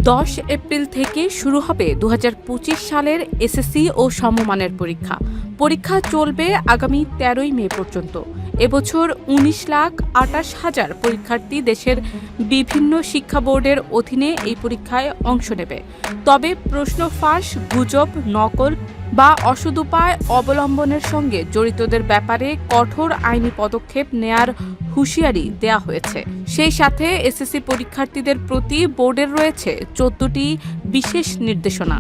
10 April থেকে শুরু হবে 2025 সালের এসএসসি ও সমমানের পরীক্ষা। পরীক্ষা চলবে আগামী 13 মে পর্যন্ত। এবছর 19,28,000 পরীক্ষার্থী দেশের বিভিন্ন শিক্ষা বোর্ডের অধীনে এই পরীক্ষায় অংশ নেবে। তবে প্রশ্ন ফাঁস, গুজব, নকল বা অসদুপায় অবলম্বনের সঙ্গে জড়িতদের ব্যাপারে কঠোর আইনি পদক্ষেপ নেয়ার হুঁশিয়ারি দেয়া হয়েছে। সেই সাথে এসএসসি পরীক্ষার্থীদের প্রতি বোর্ডের রয়েছে 14টি বিশেষ নির্দেশনা।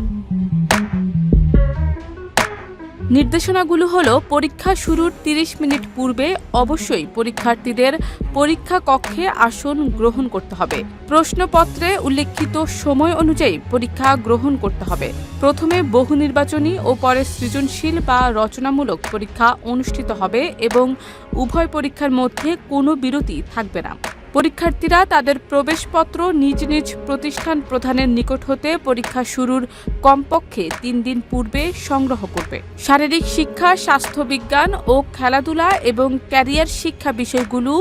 নির্দেশনাগুলো হলো, পরীক্ষা শুরুর 30 মিনিট পূর্বে অবশ্যই পরীক্ষার্থীদের পরীক্ষা কক্ষে আসন গ্রহণ করতে হবে। প্রশ্নপত্রে উল্লেখিত সময় অনুযায়ী পরীক্ষা গ্রহণ করতে হবে। প্রথমে বহু নির্বাচনী ও পরে সৃজনশীল বা রচনামূলক পরীক্ষা অনুষ্ঠিত হবে এবং উভয় পরীক্ষার মধ্যে কোনো বিরতি থাকবে না। পরীক্ষার্থীরা তাদের প্রবেশপত্র নিজ নিজ প্রতিষ্ঠান প্রধানের নিকট হতে পরীক্ষা শুরুর কমপক্ষে 3 দিন পূর্বে সংগ্রহ করবে। শারীরিক শিক্ষা, স্বাস্থ্যবিজ্ঞান ও খেলাধুলা এবং ক্যারিয়ার শিক্ষা বিষয়গুলো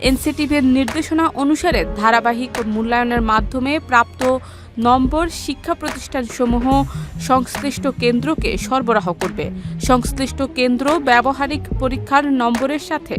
এনসিটিভির নির্দেশনা অনুসারে ধারাবাহিক মূল্যায়নের মাধ্যমে প্রাপ্ত নম্বর শিক্ষা প্রতিষ্ঠানসমূহ সংশ্লিষ্ট কেন্দ্রকে সরবরাহ করবে। সংশ্লিষ্ট কেন্দ্র ব্যবহারিক পরীক্ষার নম্বরের সাথে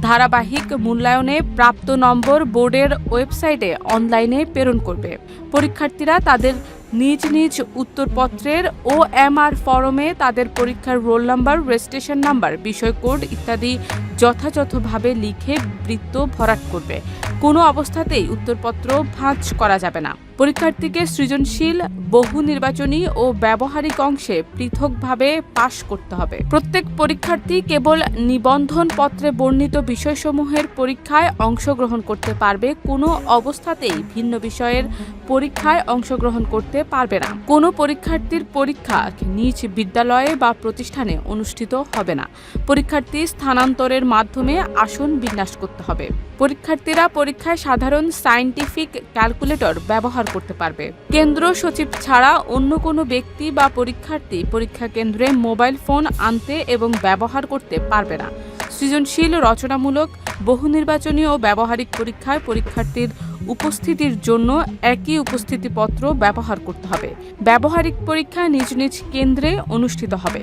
ধারাবাহিক মূল্যায়নে প্রাপ্ত নম্বর বোর্ডের ওয়েবসাইটে অনলাইনে প্রেরণ করবে। পরীক্ষার্থীরা তাদের নিজ নিজ উত্তরপত্রের OMR ফরমে তাদের পরীক্ষার রোল নাম্বার, রেজিস্ট্রেশন নাম্বার, বিষয় কোড ইত্যাদি যথাযথভাবে লিখে বৃত্ত ভরাট করবে। কোনো অবস্থাতেই উত্তরপত্র ভাঁজ করা যাবে না। পরীক্ষার্থীকে সৃজনশীল, বহু নির্বাচনী ও ব্যবহারিক অংশে পৃথকভাবে পাশ করতে হবে। প্রত্যেক পরীক্ষার্থী কেবল নিবন্ধন পত্রে বর্ণিত বিষয়সমূহের পরীক্ষায় অংশগ্রহণ করতে পারবে। কোনো অবস্থাতেই ভিন্ন বিষয়ের পরীক্ষায় অংশগ্রহণ করতে পারবে না। কোনো পরীক্ষার্থীর পরীক্ষা নিজ বিদ্যালয়ে বা প্রতিষ্ঠানে অনুষ্ঠিত হবে না। পরীক্ষার্থী স্থানান্তরের মাধ্যমে আসন বিন্যাস করতে হবে। পরীক্ষার্থীরা পরীক্ষায় সাধারণ সায়েন্টিফিক ক্যালকুলেটর ব্যবহার করতে পারবে। কেন্দ্র সচিব ছাড়া অন্য কোনো ব্যক্তি বা পরীক্ষার্থী পরীক্ষা কেন্দ্রে মোবাইল ফোন আনতে এবং ব্যবহার করতে পারবে না। সৃজনশীল, রচনামূলক, বহু নির্বাচনী ও ব্যবহারিক পরীক্ষায় পরীক্ষার্থীর উপস্থিতির জন্য একই উপস্থিতিপত্র ব্যবহার করতে হবে। ব্যবহারিক পরীক্ষা নিজ নিজ কেন্দ্রে অনুষ্ঠিত হবে।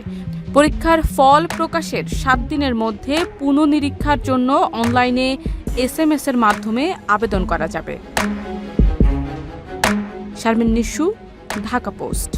পরীক্ষার ফল প্রকাশের 7 দিনের মধ্যে পুনঃনিরীক্ষার জন্য অনলাইনে SMS এর মাধ্যমে আবেদন করা যাবে। শারমিন নিশু, ঢাকা পোস্ট।